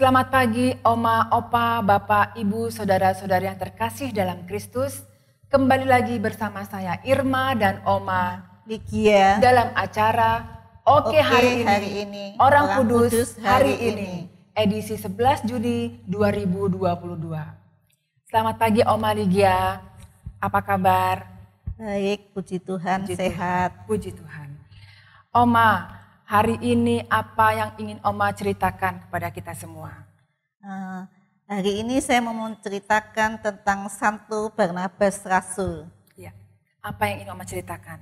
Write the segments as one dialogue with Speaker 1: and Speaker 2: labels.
Speaker 1: Selamat pagi Oma, Opa, Bapak, Ibu, Saudara-saudari yang terkasih dalam Kristus. Kembali lagi bersama saya Irma dan Oma
Speaker 2: Lygia
Speaker 1: dalam acara Oke hari ini, Orang Kudus hari ini, edisi 11 Juni 2022. Selamat pagi Oma Lygia, apa kabar?
Speaker 2: Baik, puji Tuhan, sehat.
Speaker 1: Puji Tuhan. Oma, hari ini apa yang ingin Oma ceritakan kepada kita semua?
Speaker 2: Hari ini saya mau menceritakan tentang Santo Barnabas Rasul.
Speaker 1: Ya, apa yang ingin Oma ceritakan?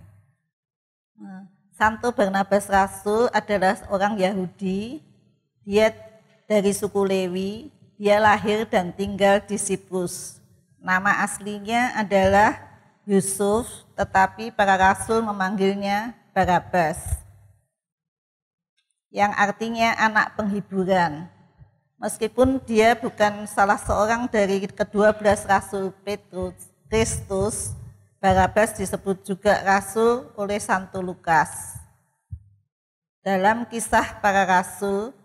Speaker 2: Santo Barnabas Rasul adalah orang Yahudi. Dia dari suku Lewi. Dia lahir dan tinggal di Siprus. Nama aslinya adalah Yusuf, tetapi para rasul memanggilnya Barnabas, yang artinya anak penghiburan. Meskipun dia bukan salah seorang dari ke-12 rasul Kristus, Barnabas disebut juga rasul oleh Santo Lukas. Dalam kisah para rasul,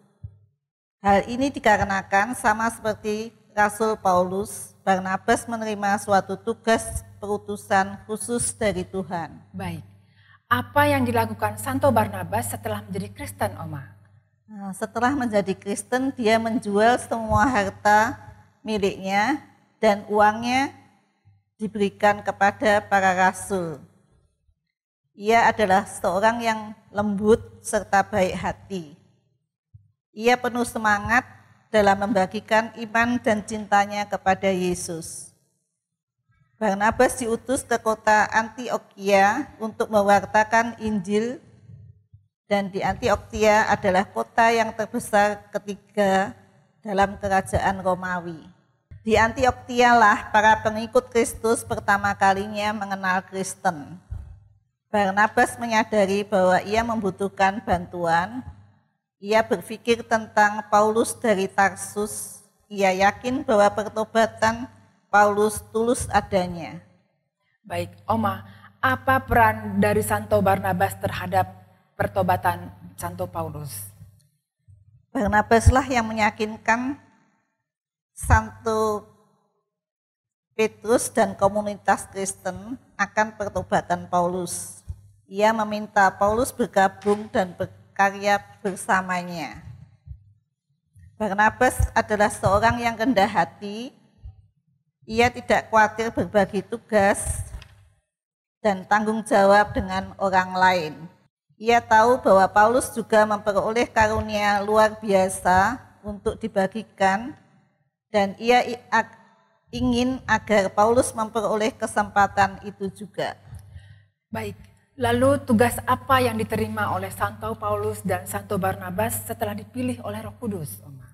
Speaker 2: hal ini dikarenakan sama seperti Rasul Paulus, Barnabas menerima suatu tugas perutusan khusus dari Tuhan.
Speaker 1: Baik. Apa yang dilakukan Santo Barnabas setelah menjadi Kristen, Oma?
Speaker 2: Setelah menjadi Kristen, dia menjual semua harta miliknya dan uangnya diberikan kepada para rasul. Ia adalah seorang yang lembut serta baik hati. Ia penuh semangat dalam membagikan iman dan cintanya kepada Yesus. Barnabas diutus ke kota Antiokhia untuk mewartakan Injil, dan di Antiokhia adalah kota yang terbesar ketiga dalam kerajaan Romawi. Di Antiokhia lah para pengikut Kristus pertama kalinya mengenal Kristen. Barnabas menyadari bahwa ia membutuhkan bantuan. Ia berpikir tentang Paulus dari Tarsus. Ia yakin bahwa pertobatan Paulus tulus adanya.
Speaker 1: Baik, Oma, apa peran dari Santo Barnabas terhadap pertobatan Santo Paulus?
Speaker 2: Barnabaslah yang meyakinkan Santo Petrus dan komunitas Kristen akan pertobatan Paulus. Ia meminta Paulus bergabung dan berkarya bersamanya. Barnabas adalah seorang yang rendah hati. Ia tidak khawatir berbagi tugas dan tanggung jawab dengan orang lain. Ia tahu bahwa Paulus juga memperoleh karunia luar biasa untuk dibagikan, dan ia ingin agar Paulus memperoleh kesempatan itu juga.
Speaker 1: Baik, lalu tugas apa yang diterima oleh Santo Paulus dan Santo Barnabas setelah dipilih oleh Roh Kudus, Oma?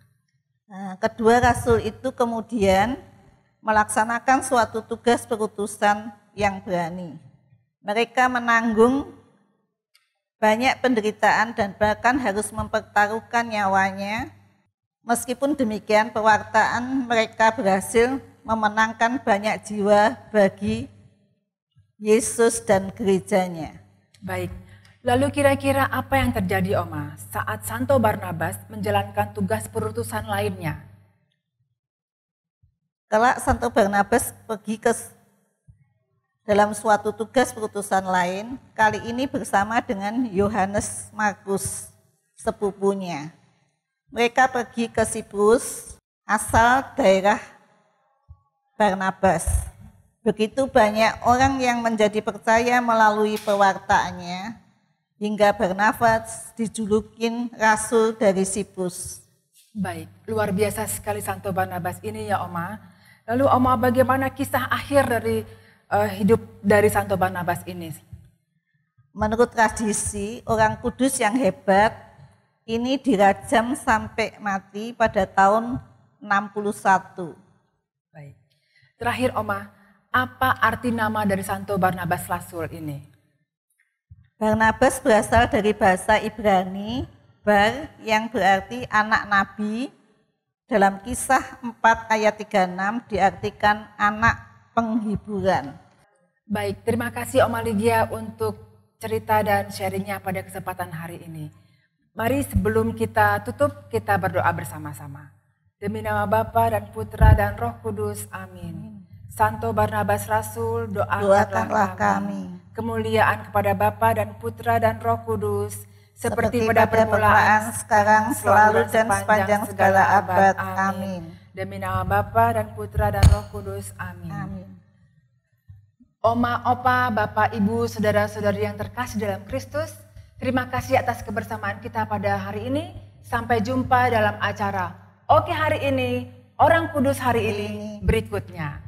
Speaker 2: Kedua rasul itu kemudian melaksanakan suatu tugas perutusan yang berani. Mereka menanggung banyak penderitaan dan bahkan harus mempertaruhkan nyawanya. Meskipun demikian, pewartaan mereka berhasil memenangkan banyak jiwa bagi Yesus dan gerejanya.
Speaker 1: Baik, lalu kira-kira apa yang terjadi, Oma, saat Santo Barnabas menjalankan tugas perutusan lainnya?
Speaker 2: Kelak Santo Barnabas pergi dalam suatu tugas perutusan lain, kali ini bersama dengan Yohanes Markus, sepupunya. Mereka pergi ke Siprus, asal daerah Barnabas. Begitu banyak orang yang menjadi percaya melalui pewartaannya, hingga Barnabas dijulukin Rasul dari Siprus.
Speaker 1: Baik, luar biasa sekali Santo Barnabas ini ya Oma. Lalu Oma, bagaimana kisah akhir dari hidup dari Santo Barnabas ini?
Speaker 2: Menurut tradisi, orang kudus yang hebat ini dirajam sampai mati pada tahun 61.
Speaker 1: Baik. Terakhir Oma, apa arti nama dari Santo Barnabas Rasul ini?
Speaker 2: Barnabas berasal dari bahasa Ibrani, bar, yang berarti anak nabi. Dalam Kisah 4 ayat 36 diartikan anak penghiburan.
Speaker 1: Baik, terima kasih Oma Lygia untuk cerita dan sharingnya pada kesempatan hari ini. Mari sebelum kita tutup, kita berdoa bersama-sama. Demi nama Bapa dan Putra dan Roh Kudus. Amin. Santo Barnabas Rasul, doakanlah kami. Kemuliaan kepada Bapa dan Putra dan Roh Kudus, seperti pada permulaan,
Speaker 2: sekarang, selalu, dan sepanjang segala abad. Amin.
Speaker 1: Demi nama Bapa dan Putra dan Roh Kudus. Amin.
Speaker 2: Amin.
Speaker 1: Oma, opa, bapak, ibu, saudara-saudari yang terkasih dalam Kristus, terima kasih atas kebersamaan kita pada hari ini. Sampai jumpa dalam acara Oke hari ini, Orang Kudus hari ini berikutnya.